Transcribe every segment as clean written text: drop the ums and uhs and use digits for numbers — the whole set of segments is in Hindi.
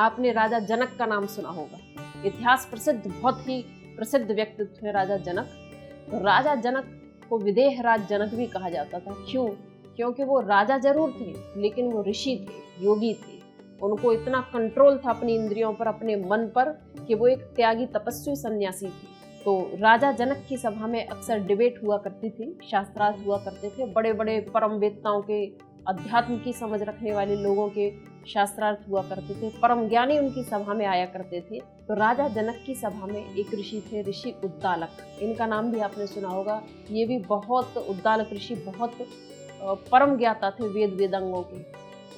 आपने राजा जनक का नाम सुना होगा। इतिहास प्रसिद्ध, बहुत ही प्रसिद्ध व्यक्तित्व है राजा जनक। तो राजा जनक को विदेह राज जनक भी कहा जाता था। क्यों? क्योंकि वो राजा जरूर थे, लेकिन वो ऋषि थे, योगी थे। उनको इतना कंट्रोल था अपनी इंद्रियों पर, अपने मन पर, कि वो एक त्यागी तपस्वी सन्यासी थे। तो राजा जनक की सभा में अक्सर डिबेट हुआ करती थी, शास्त्रार्थ हुआ करते थे, बड़े बड़े परम वेत्ताओं के, अध्यात्म की समझ रखने वाले लोगों के शास्त्रार्थ हुआ करते थे, परम ज्ञानी उनकी सभा में आया करते थे। तो राजा जनक की सभा में एक ऋषि थे, ऋषि उद्दालक। इनका नाम भी आपने सुना होगा। ये भी बहुत, उद्दालक ऋषि बहुत परम ज्ञाता थे वेद वेदांगों के।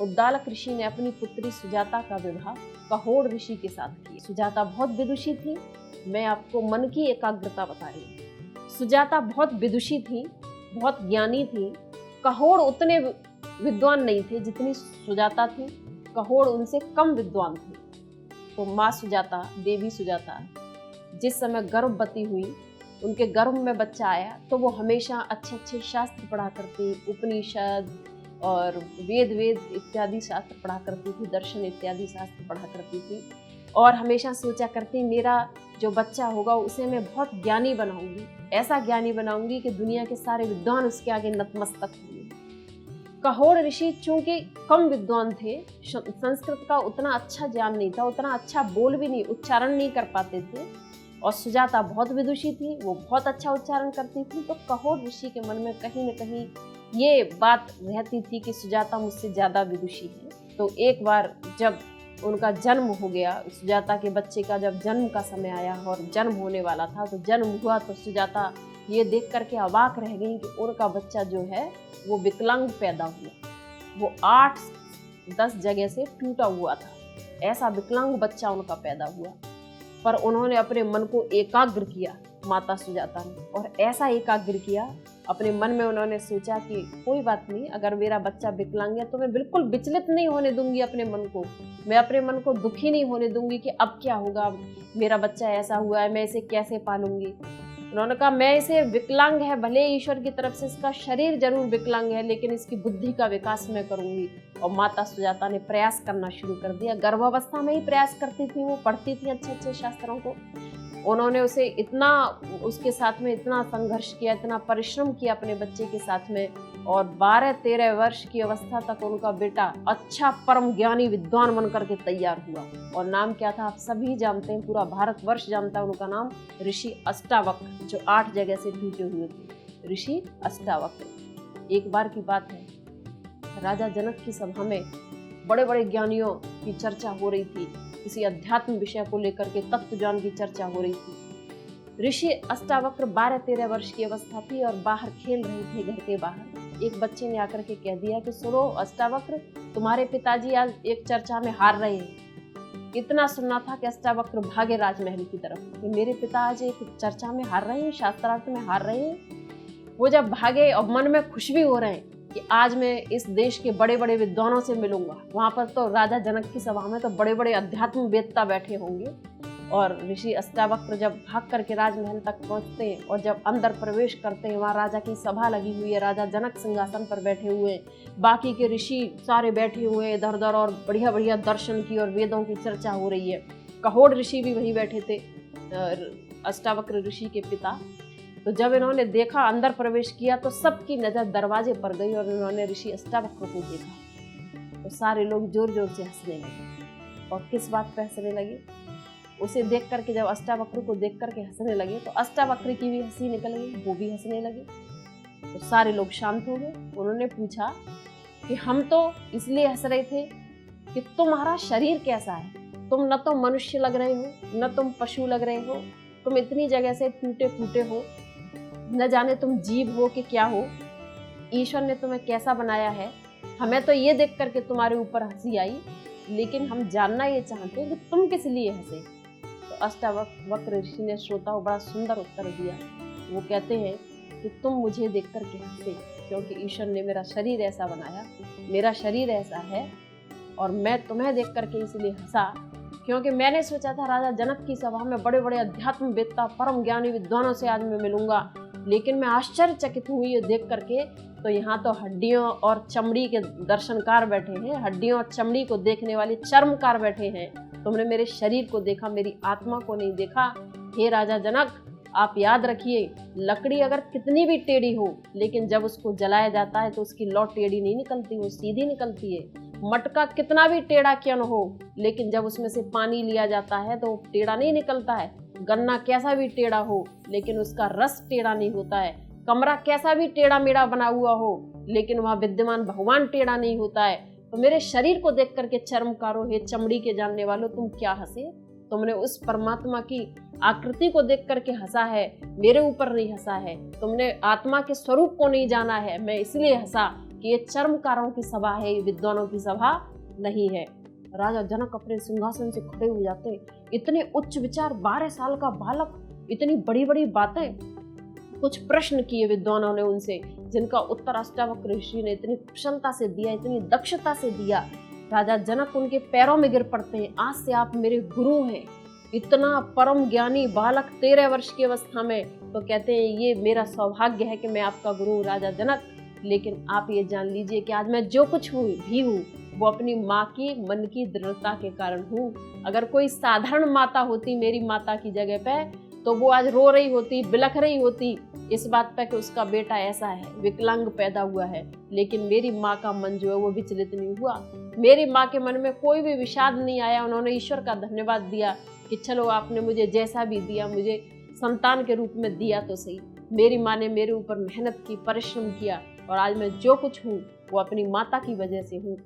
उद्दालक ऋषि ने अपनी पुत्री सुजाता का विवाह कहोड़ ऋषि के साथ किया। सुजाता बहुत विदुषी थी। मैं आपको मन की एकाग्रता बता रही हूँ। सुजाता बहुत विदुषी थी, बहुत ज्ञानी थी। कहोड़ उतने विद्वान नहीं थे जितनी सुजाता थी, कहोड़ उनसे कम विद्वान थे। तो माँ सुजाता, देवी सुजाता, जिस समय गर्भवती हुई, उनके गर्भ में बच्चा आया, तो वो हमेशा अच्छे अच्छे शास्त्र पढ़ा करती, उपनिषद और वेद इत्यादि शास्त्र पढ़ा करती थी, दर्शन इत्यादि शास्त्र पढ़ा करती थी। और हमेशा सोचा करती, मेरा जो बच्चा होगा उसे मैं बहुत ज्ञानी बनाऊंगी, ऐसा ज्ञानी बनाऊंगी कि दुनिया के सारे विद्वान उसके आगे नतमस्तक होंगे। कहोड़ ऋषि चूंकि कम विद्वान थे, संस्कृत का उतना अच्छा ज्ञान नहीं था, उतना अच्छा बोल भी नहीं, उच्चारण नहीं कर पाते थे। और सुजाता बहुत विदुषी थी, वो बहुत अच्छा उच्चारण करती थी। तो कहोड़ ऋषि के मन में कहीं न कहीं ये बात रहती थी कि सुजाता मुझसे ज़्यादा विदुषी है। तो एक बार जब उनका जन्म हो गया, सुजाता के बच्चे का जब जन्म का समय आया और जन्म होने वाला था, तो जन्म हुआ तो सुजाता ये देख करके अवाक रह गई कि उनका बच्चा जो है वो विकलांग पैदा हुआ। वो 8-10 जगह से टूटा हुआ था, ऐसा विकलांग बच्चा उनका पैदा हुआ। पर उन्होंने अपने मन को एकाग्र किया, माता सुजाता ने, और ऐसा एकाग्र किया, अपने मन में उन्होंने सोचा कि कोई बात नहीं, अगर मेरा बच्चा विकलांग है तो मैं बिल्कुल विचलित नहीं होने दूंगी अपने मन को, मैं अपने मन को दुखी नहीं होने दूंगी कि अब क्या होगा, मेरा बच्चा ऐसा हुआ है, मैं इसे कैसे पालूंगी। उन्होंने कहा, मैं इसे विकलांग है, भले ईश्वर की तरफ से इसका शरीर जरूर विकलांग है, लेकिन इसकी बुद्धि का विकास मैं करूंगी। और माता सुजाता ने प्रयास करना शुरू कर दिया। गर्भावस्था में ही प्रयास करती थी, वो पढ़ती थी अच्छे अच्छे शास्त्रों को। उन्होंने उसे इतना, उसके साथ में इतना संघर्ष किया, इतना परिश्रम किया अपने बच्चे के साथ में, और 12-13 वर्ष की अवस्था तक उनका बेटा अच्छा परम ज्ञानी विद्वान बन करके तैयार हुआ। और नाम क्या था आप सभी जानते हैं, पूरा भारतवर्ष जानता है उनका नाम, ऋषि अष्टावक्र, जो 8 जगह से टूटे हुए थे, ऋषि अष्टावक्र। एक बार की बात है, राजा जनक की सभा में बड़े बड़े ज्ञानियों की चर्चा हो रही थी, किसी अध्यात्म विषय को लेकर के तत्व ज्ञान की चर्चा हो रही थी। ऋषि अष्टावक्र 12-13 वर्ष की अवस्था थी और बाहर खेल रहे थे, घर के बाहर। एक बच्चे ने आकर के कह दिया कि सुनो अष्टावक्र, तुम्हारे पिताजी आज एक चर्चा में हार रहे हैं। इतना सुनना था कि अष्टावक्र भागे राजमहल की तरफ कि मेरे पिता आज एक चर्चा में हार रहे हैं, शास्त्रार्थ में हार रहे हैं। वो जब भागे और मन में खुश भी हो रहे हैं कि आज मैं इस देश के बड़े बड़े विद्वानों से मिलूंगा। वहां पर तो राजा जनक की सभा में तो बड़े बड़े अध्यात्म वेत्ता बैठे होंगे। और ऋषि अष्टावक्र जब भाग करके राजमहल तक पहुंचते हैं और जब अंदर प्रवेश करते हैं, वहाँ राजा की सभा लगी हुई है, राजा जनक सिंहासन पर बैठे हुए हैं, बाकी के ऋषि सारे बैठे हुए हैं इधर उधर, और बढ़िया बढ़िया दर्शन की और वेदों की चर्चा हो रही है। कहोड़ ऋषि भी वहीं बैठे थे, अष्टावक्र ऋषि के पिता। तो जब इन्होंने देखा, अंदर प्रवेश किया, तो सबकी नजर दरवाजे पर गई और इन्होंने ऋषि अष्टावक्र को देखा। तो सारे लोग जोर जोर से हंसने लगे। और किस बात पर हंसने लगे? उसे देख करके, जब अष्टावक्र को देख करके हंसने लगे तो अष्टावक्र की भी हंसी निकल गई, वो भी हंसने लगे। तो सारे लोग शांत हो गए। उन्होंने पूछा कि हम तो इसलिए हंस रहे थे कि तुम्हारा शरीर कैसा है, तुम न तो मनुष्य लग रहे हो, न तुम पशु लग रहे हो, तुम इतनी जगह से टूटे फूटे हो, न जाने तुम जीव हो कि क्या हो, ईश्वर ने तुम्हें कैसा बनाया है। हमें तो ये देख करके तुम्हारे ऊपर हंसी आई, लेकिन हम जानना ये चाहते हैं कि तुम किस लिए हंसे। तो अष्टावक्र ऋषि ने श्रोता को बड़ा सुंदर उत्तर दिया। वो कहते हैं कि तुम मुझे देख करके हंसे क्योंकि ईश्वर ने मेरा शरीर ऐसा बनाया, मेरा शरीर ऐसा है, और मैं तुम्हें देख करके इसलिए हंसा क्योंकि मैंने सोचा था राजा जनक की सभा में बड़े बड़े अध्यात्म वेत्ता परम ज्ञानी विद्वानों से आज मैं मिलूंगा, लेकिन मैं आश्चर्यचकित हुई ये देख करके। तो यहाँ तो हड्डियों और चमड़ी के दर्शनकार बैठे हैं, हड्डियों और चमड़ी को देखने वाले चर्मकार बैठे हैं। तुमने मेरे शरीर को देखा, मेरी आत्मा को नहीं देखा। हे राजा जनक, आप याद रखिए, लकड़ी अगर कितनी भी टेढ़ी हो, लेकिन जब उसको जलाया जाता है तो उसकी लौ टेढ़ी नहीं निकलती, वो सीधी निकलती है। मटका कितना भी टेढ़ा क्यों न हो, लेकिन जब उसमें से पानी लिया जाता है तो टेढ़ा नहीं निकलता है। गन्ना कैसा भी टेढ़ा हो, लेकिन उसका रस टेढ़ा नहीं होता है। कमरा कैसा भी टेढ़ा मेढ़ा बना हुआ हो, लेकिन वहाँ विद्यमान भगवान टेढ़ा नहीं होता है। तो मेरे शरीर को देख करके चर्मकारों, हे चमड़ी के जानने वालों, तुम क्या हंसे? तुमने उस परमात्मा की आकृति को देख करके हंसा है, मेरे ऊपर नहीं हंसा है। तुमने आत्मा के स्वरूप को नहीं जाना है, मैं इसलिए हंसा कि ये चर्मकारों की सभा है, ये विद्वानों की सभा नहीं है। राजा जनक अपने सिंहासन से खड़े हो जाते। इतने उच्च विचार, 12 साल का बालक, इतनी बड़ी बड़ी बातें। कुछ प्रश्न किए विद्वानों ने उनसे, जिनका उत्तर अष्टावक्र ऋषि ने इतनी कुशलता से दिया, इतनी दक्षता से दिया। राजा जनक उनके पैरों में गिर पड़ते हैं, आज से आप मेरे गुरु हैं। इतना परम ज्ञानी बालक 13 वर्ष की अवस्था में, तो कहते हैं ये मेरा सौभाग्य है कि मैं आपका गुरु हूँ राजा जनक। लेकिन आप ये जान लीजिए कि आज मैं जो कुछ हूँ भी हूँ, वो अपनी माँ की मन की दृढ़ता के कारण हूँ। अगर कोई साधारण माता होती मेरी माता की जगह पे, तो वो आज रो रही होती, बिलख रही होती इस बात पर कि उसका बेटा ऐसा है, विकलांग पैदा हुआ है। लेकिन मेरी माँ का मन जो है वो विचलित नहीं हुआ। मेरी माँ के मन में कोई भी विषाद नहीं आया। उन्होंने ईश्वर का धन्यवाद दिया कि चलो आपने मुझे जैसा भी दिया, मुझे संतान के रूप में दिया तो सही। मेरी माँ ने मेरे ऊपर मेहनत की, परिश्रम किया, और आज मैं जो कुछ हूँ वो अपनी माता की वजह से हूँ।